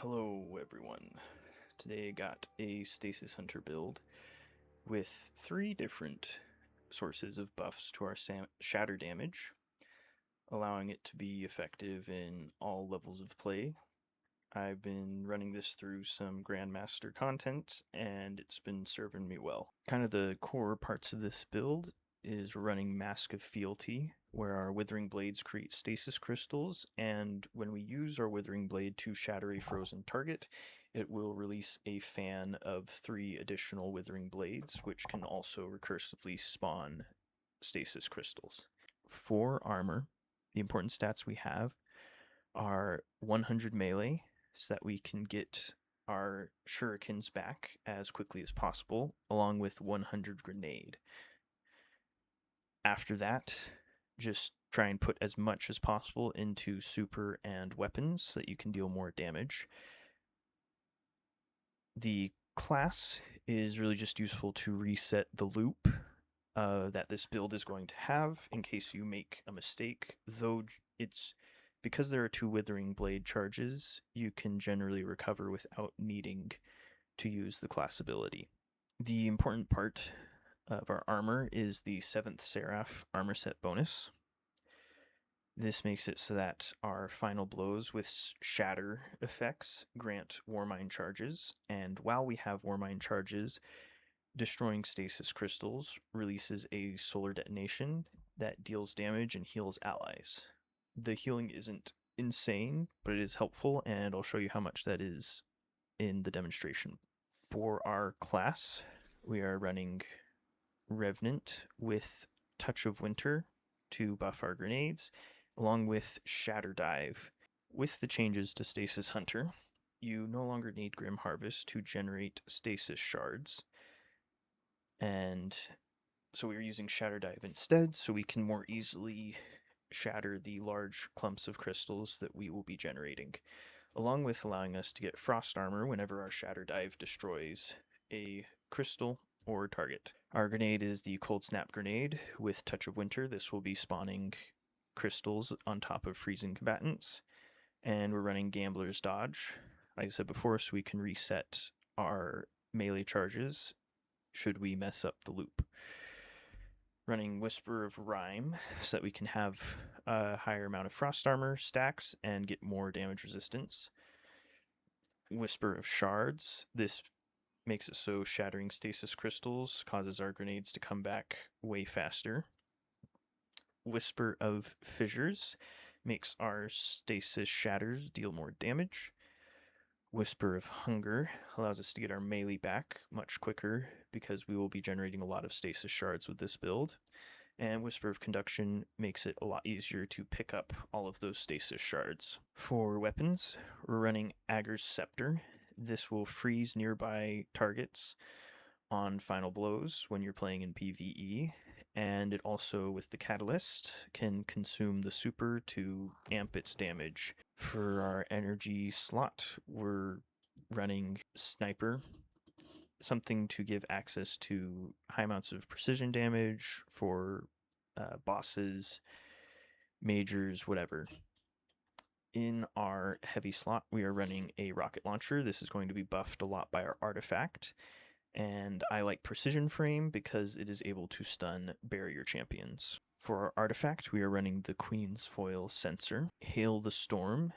Hello everyone. Today I got a Stasis Hunter build with 3 different sources of buffs to our shatter damage, allowing it to be effective in all levels of play. I've been running this through some Grandmaster content and it's been serving me well. Kind of the core parts of this build is running Mask of Fealty, where our Withering Blades create stasis crystals, and when we use our Withering Blade to shatter a frozen target, it will release a fan of 3 additional Withering Blades, which can also recursively spawn stasis crystals. For armor, the important stats we have are 100 melee, so that we can get our shurikens back as quickly as possible, along with 100 grenade. After that, just try and put as much as possible into super and weapons so that you can deal more damage. The class is really just useful to reset the loop that this build is going to have in case you make a mistake, though it's because there are 2 Withering Blade charges, you can generally recover without needing to use the class ability. The important part of our armor is the 7th Seraph armor set bonus. This makes it so that our final blows with shatter effects grant Warmind charges, and while we have Warmind charges, destroying stasis crystals releases a solar detonation that deals damage and heals allies. The healing isn't insane, but it is helpful, and I'll show you how much that is in the demonstration. For our class, we are running Revenant with Touch of Winter to buff our grenades, along with Shatterdive. With the changes to Stasis Hunter, you no longer need Grim Harvest to generate stasis shards, and so we're using Shatterdive instead, so we can more easily shatter the large clumps of crystals that we will be generating, along with allowing us to get frost armor whenever our Shatterdive destroys a crystal or target. Our grenade is the Coldsnap Grenade with Touch of Winter. This will be spawning crystals on top of freezing combatants, and we're running Gambler's Dodge, like I said before, so we can reset our melee charges should we mess up the loop. Running Whisper of Rime so that we can have a higher amount of frost armor stacks and get more damage resistance. Whisper of Shards. This makes it so shattering stasis crystals causes our grenades to come back way faster. Whisper of Fissures makes our stasis shatters deal more damage. Whisper of Hunger allows us to get our melee back much quicker because we will be generating a lot of stasis shards with this build. And Whisper of Conduction makes it a lot easier to pick up all of those stasis shards. For weapons, we're running Agers Scepter. This will freeze nearby targets on final blows when you're playing in PvE, and it also, with the catalyst, can consume the super to amp its damage. For our energy slot, we're running Sniper, something to give access to high amounts of precision damage for bosses, majors, whatever. In our heavy slot, we are running a rocket launcher. This is going to be buffed a lot by our artifact, and I like Precision Frame because it is able to stun barrier champions. For our artifact, we are running the Queen's Foil Sensor. Hail the Storm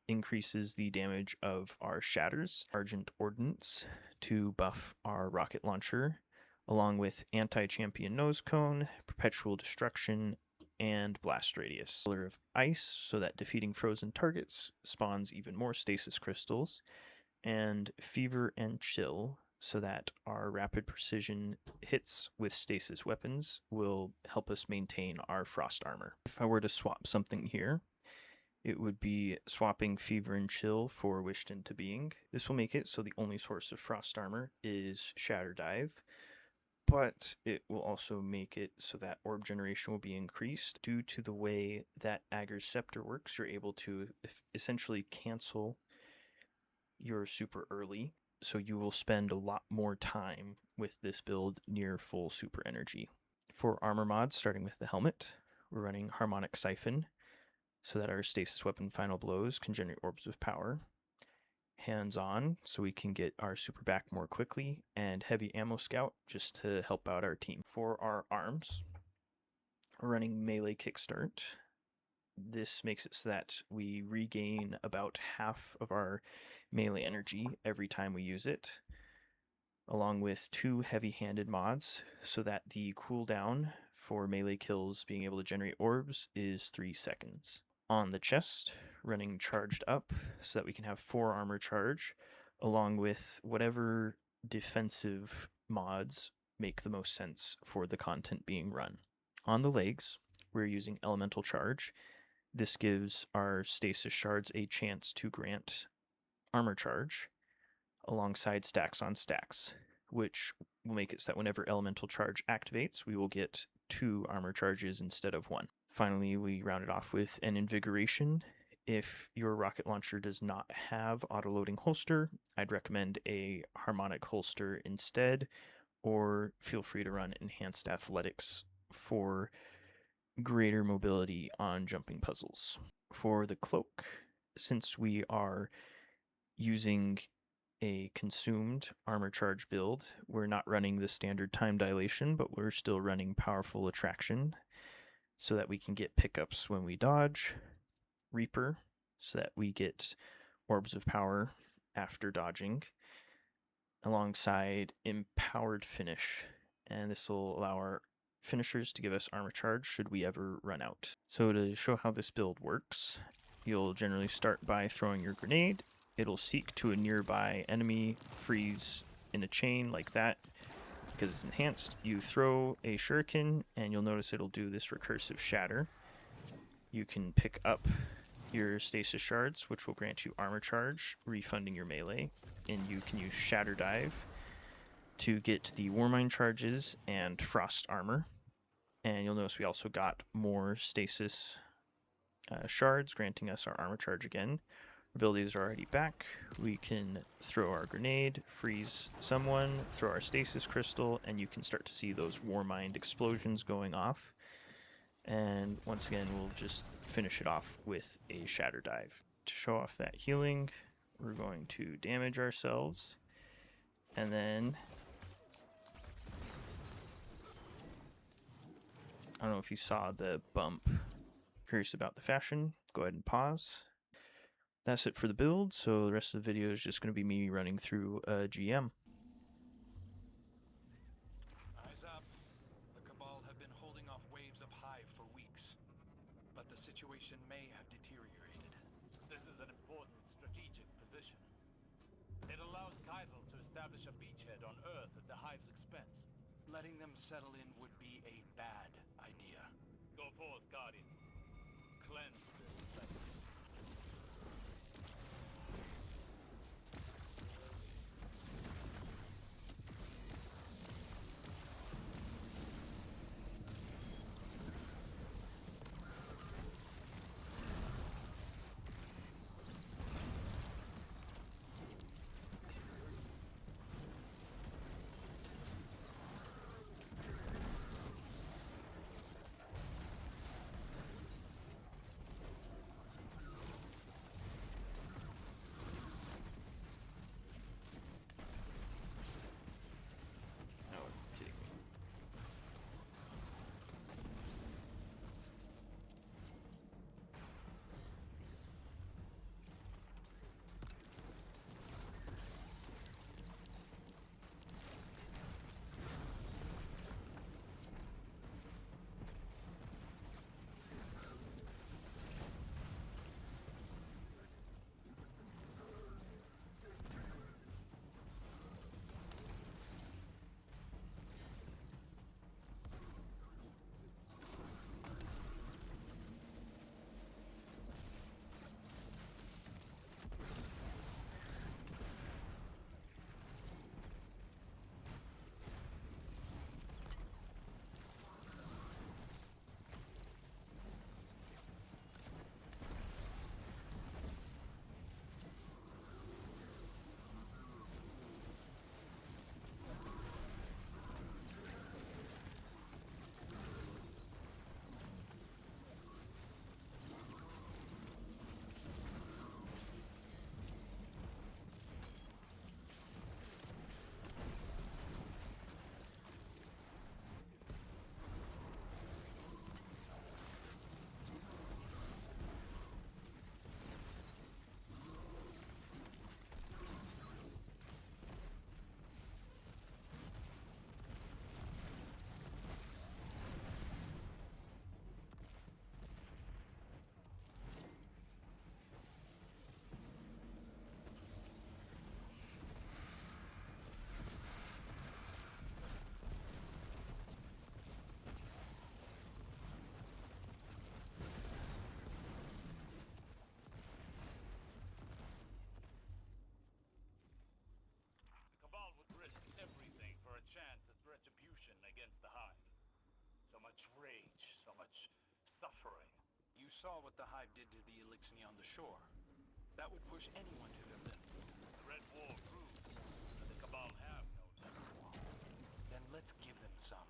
increases the damage of our shatters. Argent Ordinance to buff our rocket launcher, along with Anti-Champion Nosecone, Perpetual Destruction, and Blast Radius. Pillar of Ice, so that defeating frozen targets spawns even more stasis crystals, and Fever and Chill, so that our rapid precision hits with stasis weapons will help us maintain our frost armor. If I were to swap something here, it would be swapping Fever and Chill for Wished into Being. This will make it so the only source of frost armor is Shatterdive, but it will also make it so that orb generation will be increased. Due to the way that Agers Scepter works, you're able to essentially cancel your super early, so you will spend a lot more time with this build near full super energy. For armor mods, starting with the helmet, we're running Harmonic Syphon, so that our stasis weapon final blows can generate orbs of power. hands-on so we can get our super back more quickly, and heavy ammo scout just to help out our team. For our arms, we're running melee kickstart. This makes it so that we regain about half of our melee energy every time we use it, along with 2 heavy-handed mods so that the cooldown for melee kills being able to generate orbs is 3 seconds. On the chest, running charged up so that we can have 4 armor charge, along with whatever defensive mods make the most sense for the content being run. On the legs, we're using elemental charge. This gives our stasis shards a chance to grant armor charge alongside stacks on stacks, which will make it so that whenever elemental charge activates, we will get 2 armor charges instead of 1. Finally, we round it off with an invigoration. If your rocket launcher does not have auto-loading holster, I'd recommend a harmonic holster instead, or feel free to run enhanced athletics for greater mobility on jumping puzzles. For the cloak, since we are using a consumed armor charge build, we're not running the standard time dilation, but we're still running powerful attraction so that we can get pickups when we dodge, Reaper so that we get orbs of power after dodging, alongside empowered finish, and this will allow our finishers to give us armor charge should we ever run out. So to show how this build works, you'll generally start by throwing your grenade. It'll seek to a nearby enemy, freeze in a chain like that. Because it's enhanced, you throw a shuriken and you'll notice it'll do this recursive shatter. You can pick up your stasis shards, which will grant you armor charge, refunding your melee, and you can use Shatterdive to get the Warmind charges and frost armor. And you'll notice we also got more stasis shards, granting us our armor charge again. Abilities are already back. We can throw our grenade, freeze someone, throw our stasis crystal, and you can start to see those Warmind explosions going off. And once again, we'll just finish it off with a Shatterdive. To show off that healing, we're going to damage ourselves, and then I don't know if you saw the bump. Curious about the fashion, go ahead and pause. That's it for the build, so the rest of the video is just going to be me running through a GM. Eyes up. The Cabal have been holding off waves of Hive for weeks, but the situation may have deteriorated. This is an important strategic position. It allows Keitel to establish a beachhead on Earth at the Hive's expense. Letting them settle in would be a bad idea. Go forth, Guardian. Cleanse this place. So much rage, so much suffering. You saw what the Hive did to the Elixni on the shore. That would push anyone to their limit. The Red War proves that the Cabal have no limits. Then let's give them some.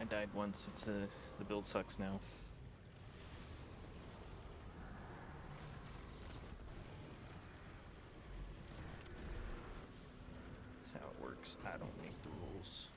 I died once. It's the build sucks now. That's how it works. I don't make the rules.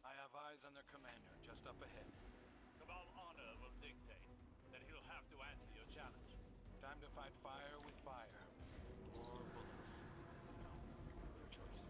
I have eyes on their commander just up ahead. Cabal honor will dictate that he'll have to answer your challenge. Time to fight fire with fire. Or bullets. No, your choice.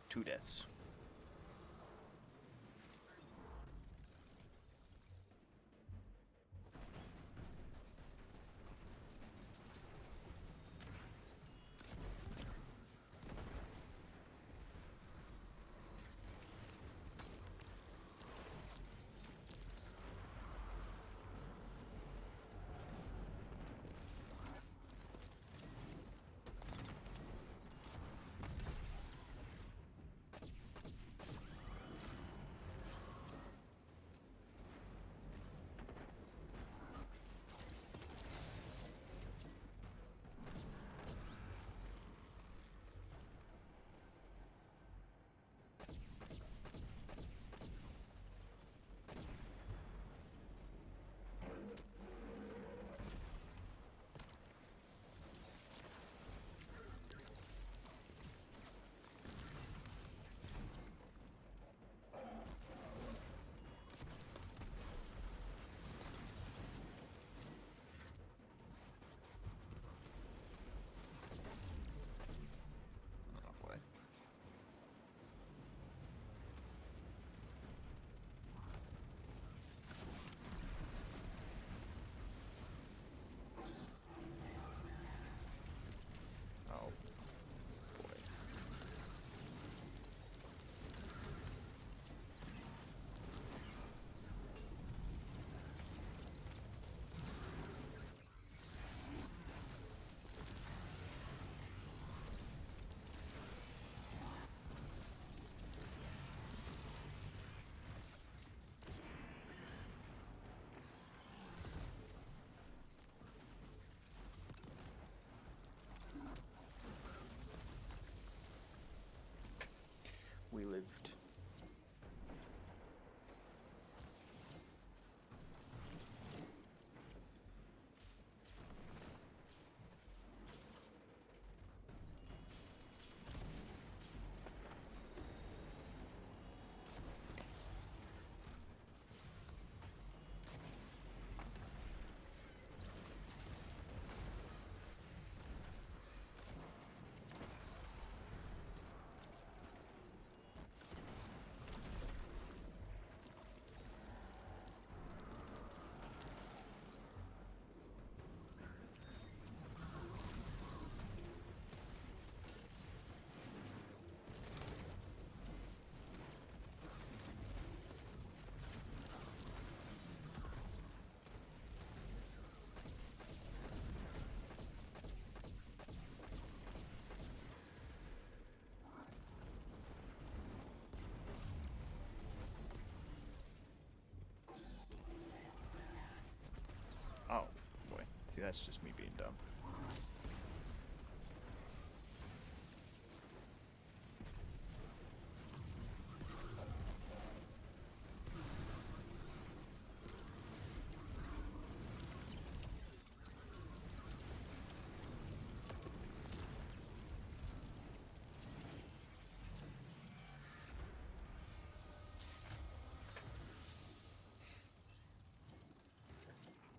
2 deaths. Oh boy. Oh boy. We lived. Oh boy. See, that's just me being dumb.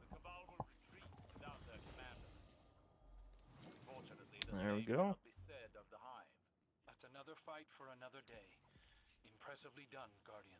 The Cabal will retreat without their commander. Unfortunately, the There we same go. cannot be said of the Hive. That's another fight for another day. Impressively done, Guardian.